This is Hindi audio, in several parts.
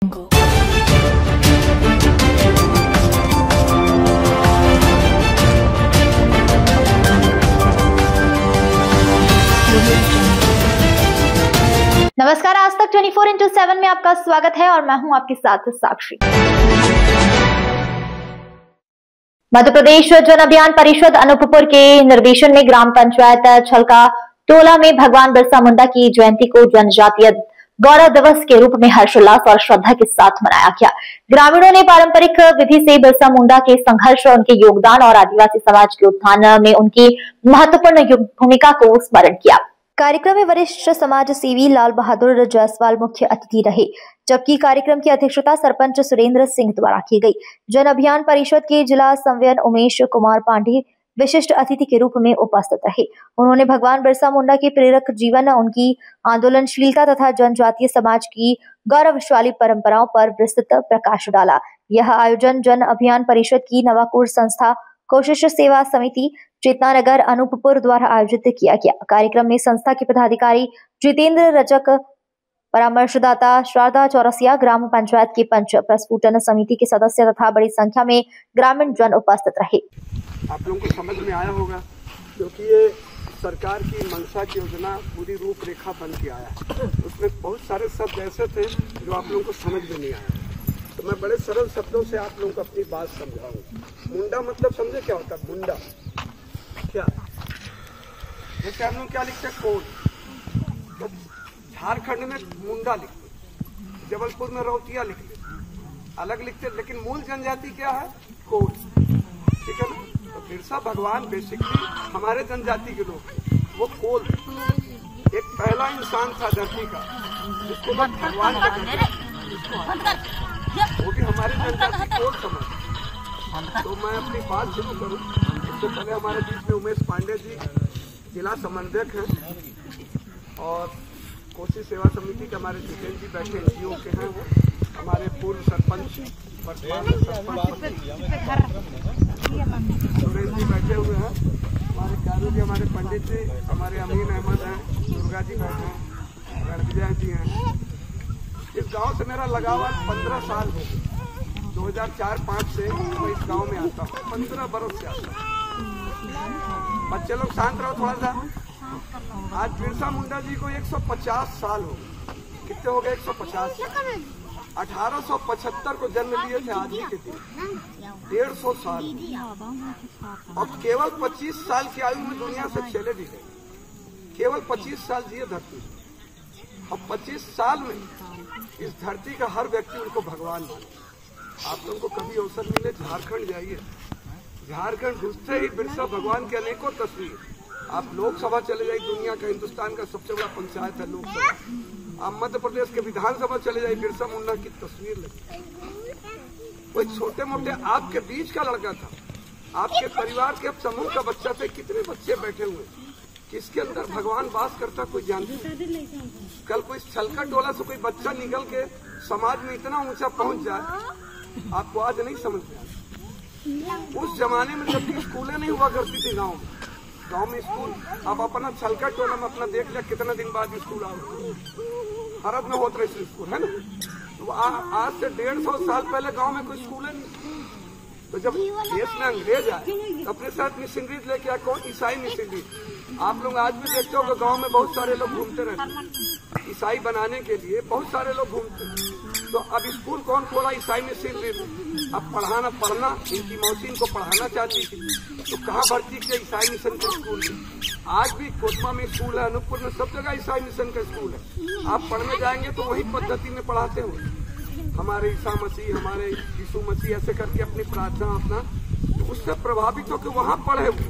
नमस्कार, आज तक 24x7 में आपका स्वागत है और मैं हूं आपके साथ साक्षी। मध्य प्रदेश जन अभियान परिषद अनूपपुर के निर्देशन में ग्राम पंचायत छलका टोला में भगवान बिरसा मुंडा की जयंती को जनजातीय गौरव दिवस के रूप में हर्षोल्लास और श्रद्धा के साथ मनाया गया। ग्रामीणों ने पारंपरिक विधि से बिरसा मुंडा के संघर्ष, उनके योगदान और आदिवासी समाज के उत्थान में उनकी महत्वपूर्ण भूमिका को स्मरण किया। कार्यक्रम में वरिष्ठ समाज सेवी लाल बहादुर जायसवाल मुख्य अतिथि रहे, जबकि कार्यक्रम की अध्यक्षता सरपंच सुरेंद्र सिंह द्वारा की गई। जन अभियान परिषद के जिला संवयन उमेश कुमार पांडे विशिष्ट अतिथि के रूप में उपस्थित रहे। उन्होंने भगवान बिरसा मुंडा के प्रेरक जीवन, उनकी आंदोलनशीलता तथा जनजातीय समाज की गौरवशाली परंपराओं पर विस्तृत प्रकाश डाला। यह आयोजन जन अभियान परिषद की नवाकोर संस्था, कोशिश सेवा समिति, चेतनानगर अनूपपुर द्वारा आयोजित किया गया। कार्यक्रम में संस्था के पदाधिकारी जितेंद्र रजक, परामर्शदाता शारदा चौरसिया, ग्राम पंचायत के पंच, प्रस्फुटन समिति के सदस्य तथा बड़ी संख्या में ग्रामीण जन उपस्थित रहे। आप लोगों को समझ में आया होगा, क्योंकि ये सरकार की मंशा की योजना पूरी रूपरेखा बन के आया है। उसमें बहुत सारे शब्द ऐसे थे जो आप लोगों को समझ में नहीं आया, तो मैं बड़े सरल शब्दों से आप लोगों को अपनी बात समझाऊं। मुंडा मतलब समझे क्या होता है? मुंडा क्या, जैसे हम लोग क्या लिखते हैं? कोट। तो झारखंड में मुंडा लिखते, जबलपुर में रौतिया लिखते, अलग लिखते, लेकिन मूल जनजाति क्या है? कोट। ठीक है ना? तो बिरसा भगवान बेसिकली हमारे जनजाति के लोग, वो कोल, एक पहला इंसान था धरती का जिसको भगवान कहते हैं, वो भी हमारे जनजाति कोल समझ। तो मैं अपनी बात शुरू करूं इससे पहले हमारे बीच में उमेश पांडे जी जिला समन्वयक हैं और कोशिश सेवा समिति के हमारे जितेंद्र जी बैठे एनजीओ के हैं, वो हमारे पूर्व सरपंच सुरेश जी बैठे हुए हैं, हमारे कारू जी, हमारे पंडित जी, हमारे अमीन अहमद हैं, दुर्गा जी बैठे हैं, रणविजय जी हैं। इस गांव से मेरा लगाव 15 साल हो गए। 2004-05 से मैं इस गांव में आता हूँ, 15 बरस से आता हूँ। बच्चे लोग शांत रहो थोड़ा सा। आज बिरसा मुंडा जी को 150 साल हो गए। कितने हो गए? 150। 1875 को जन्म लिए थे, आज ही के दिन 150 साल, और केवल 25 साल की आयु में दुनिया से चले भी गए। केवल 25 साल जिए धरती, और 25 साल में इस धरती का हर व्यक्ति उनको भगवान माने। आप लोगों को कभी अवसर मिले झारखंड जाइए, झारखंड घुसते ही बिरसा भगवान के अनेकों तस्वीर। आप लोकसभा चले जाइए, दुनिया का, हिंदुस्तान का सबसे बड़ा पंचायत है लोकसभा। आप मध्य प्रदेश के विधानसभा चले जाइए, बिरसा मुंडा की तस्वीर लगी। कोई छोटे मोटे आपके बीच का लड़का था, आपके परिवार के समूह का बच्चा थे। कितने बच्चे बैठे हुए, किसके अंदर भगवान वास करता कोई जानता? कल कोई छलका टोला से कोई बच्चा निकल के समाज में इतना ऊंचा पहुंच जाए, आपको आज नहीं समझ में आता। उस जमाने में जब स्कूलें नहीं हुआ करती थी गांव में स्कूल, अब अपना छलका टोला में अपना देख लिया कितना दिन बाद स्कूल आओ, भारत में होते रहे स्कूल, है ना? तो आज से 150 साल पहले गांव में कोई स्कूल नहीं। तो जब देश में अंग्रेज आए तो अपने साथ मिशनरीज लेके आए। कौन? ईसाई मिशनरी। आप लोग आज भी देखते हो कि गांव में बहुत सारे लोग घूमते रहते, ईसाई बनाने के लिए बहुत सारे लोग घूमते। तो अब स्कूल कौन खोला? ईसाई मिशनरी में। अब पढ़ना इनकी मौसी इनको पढ़ाना चाहती थी, तो कहाँ भर्ती किया? ईसाई मिशन के स्कूल में। आज भी कोटमा में स्कूल है, अनूपपुर में, सब जगह ईसाई मिशन का स्कूल है। आप पढ़ने जाएंगे तो वही पद्धति में पढ़ाते हुए हमारे ईसा मसीह, हमारे यीशु मसीह, ऐसे करके अपनी प्रार्थना अपना, तो उससे प्रभावित होकर वहां पढ़े हुए।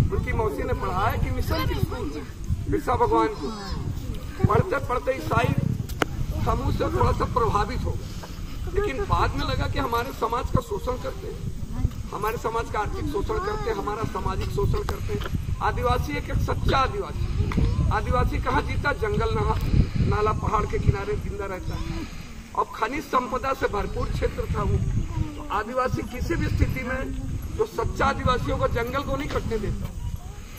उनकी मौसी ने पढ़ाया कि मिशन की स्कूल बिरसा भगवान को पढ़ते पढ़ते ईसाई समूह से थोड़ा सा प्रभावित हो गए। लेकिन बाद में लगा कि हमारे समाज का शोषण करते हैं, हमारे समाज का आर्थिक शोषण करते हैं, हमारा सामाजिक शोषण करते हैं। आदिवासी एक सच्चा आदिवासी कहाँ जीता? जंगल नाला पहाड़ के किनारे जिंदा रहता है, और खनिज संपदा से भरपूर क्षेत्र था वो। तो आदिवासी किसी भी स्थिति में जो सच्चा आदिवासियों को जंगल को नहीं कटने देता।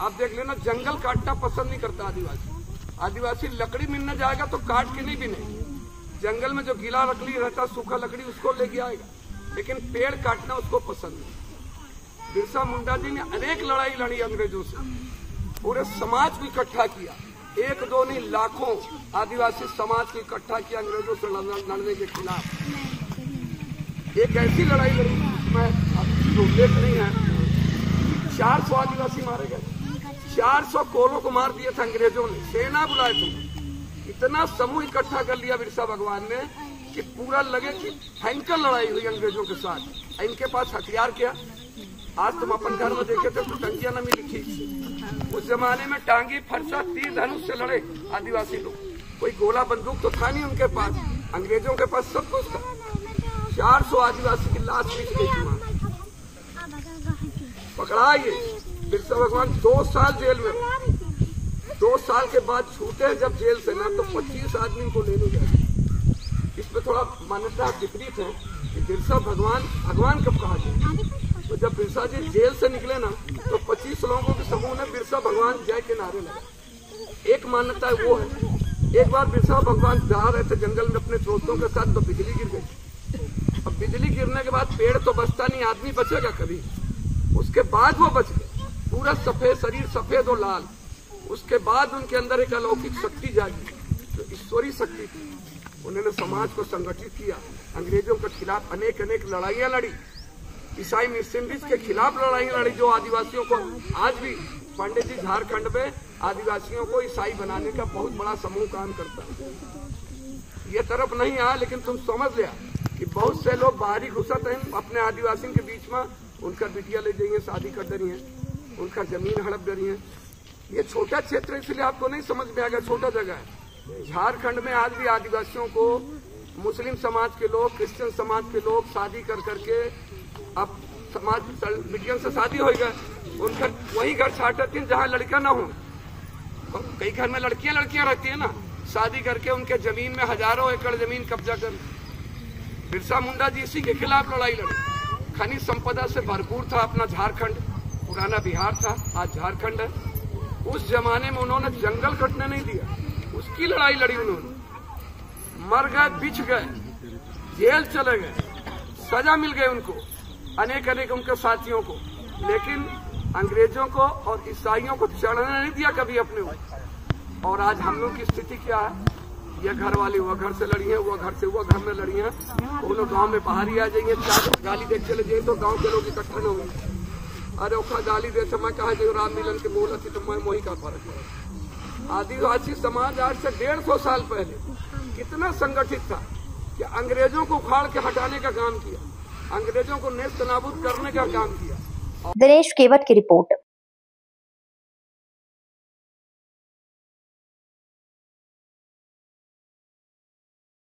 आप देख लेना, जंगल काटना पसंद नहीं करता आदिवासी। आदिवासी लकड़ी मिलने जाएगा तो काट के नहीं बिनेगी, जंगल में जो गीला लकड़ी रहता, सूखा लकड़ी, उसको लेके आएगा, लेकिन पेड़ काटना उसको पसंद नहीं। बिरसा मुंडा जी ने अनेक लड़ाई लड़ी अंग्रेजों से, पूरे समाज को इकट्ठा किया, एक दो नहीं लाखों आदिवासी समाज को इकट्ठा किया अंग्रेजों से लड़ने के खिलाफ। एक ऐसी लड़ाई लड़ी जिसमें उल्लेख नहीं है, 400 आदिवासी मारे गए, 400 कोलों को मार दिया था अंग्रेजों ने, सेना बुलाए थे। इतना समूह इकट्ठा कर लिया बिरसा भगवान ने कि पूरा लगे कि भयंकर लड़ाई हुई अंग्रेजों के साथ। इनके पास हथियार क्या, आज तुम अपन घर में देखे थे तो टंकियां न मिली थी, उस जमाने में टांगी, फरसा, तीर धनुष से लड़े आदिवासी लोग। कोई गोला बंदूक तो था नहीं उनके पास, अंग्रेजों के पास सब कुछ था। 400 आदिवासी की लाश बिछ गई थी वहां, पकड़ा ये बिरसा भगवान 2 साल जेल में। 2 साल के बाद छूटे जब जेल से ना, तो 25 आदमी को लेने गए। इसमें थोड़ा मान्यता विपरीत है कि बिरसा भगवान कब कहा जाए। तो जब बिरसा जी जेल से निकले ना, तो 25 लोगों के समूह ने बिरसा भगवान जय के नारे लगा। एक मान्यता वो है। एक बार बिरसा भगवान जा रहे थे जंगल में अपने दोस्तों के साथ, तो बिजली गिर गई। अब बिजली गिरने के बाद पेड़ तो बचता नहीं, आदमी बचेगा कभी। उसके बाद वो बच गए, पूरा सफेद शरीर, सफेद और लाल। उसके बाद उनके अंदर एक अलौकिक शक्ति जागी, जो ईश्वरीय शक्ति थी। उन्होंने समाज को संगठित किया, अंग्रेजों के खिलाफ अनेक लड़ाइयां लड़ी, ईसाई मिशनरीज के खिलाफ लड़ाइयां लड़ी, जो आदिवासियों को आज भी पंडित जी झारखंड में आदिवासियों को ईसाई बनाने का बहुत बड़ा समूह काम करता है। ये तरफ नहीं आया, लेकिन तुम समझ लिया कि बहुत से लोग बाहरी घुसत हैं अपने आदिवासियों के बीच में, उनका बिटिया ले जाइए, शादी कर दे रही है, उनका जमीन हड़प दे रही है। ये छोटा क्षेत्र इसलिए आपको नहीं समझ में आएगा, छोटा जगह है। झारखंड में आज भी आदिवासियों को मुस्लिम समाज के लोग, क्रिश्चियन समाज के लोग शादी कर करके, अब समाज बिटियों से शादी हो गए, उनका वही घर छाटते हैं जहाँ लड़का ना हो। कई घर में लड़कियां रहती है ना, शादी करके उनके जमीन में हजारों एकड़ जमीन कब्जा कर। बिरसा मुंडा जी इसी के खिलाफ लड़ाई लड़ी। खनिज संपदा से भरपूर था अपना झारखंड, पुराना बिहार था, आज झारखंड है। उस जमाने में उन्होंने जंगल कटने नहीं दिया, उसकी लड़ाई लड़ी उन्होंने। मर गए, बिछ गए, जेल चले गए, सजा मिल गई उनको, अनेक उनके साथियों को, लेकिन अंग्रेजों को और ईसाइयों को चढ़ने नहीं दिया कभी अपने ऊपर। और आज हम लोग की स्थिति क्या है, ये घर वाली वो घर से लड़ी है, वो घर से वो घर में लड़ी है। वो लोग गाँव में बाहर ही आ जाएंगे, चार गाली देख चले जाए तो गाँव के लोग इकट्ठा न होंगे। अरे ओखा गाली दे तो मैं कहा जो राम मिलन के बोला थी, तो मैं मोही का फर्क है। आदिवासी समाज आज से 150 साल पहले कितना संगठित था कि अंग्रेजों को उखाड़ के हटाने का काम किया, अंग्रेजों को नेस्त नाबूद करने का काम किया। दिनेश केवट की रिपोर्ट।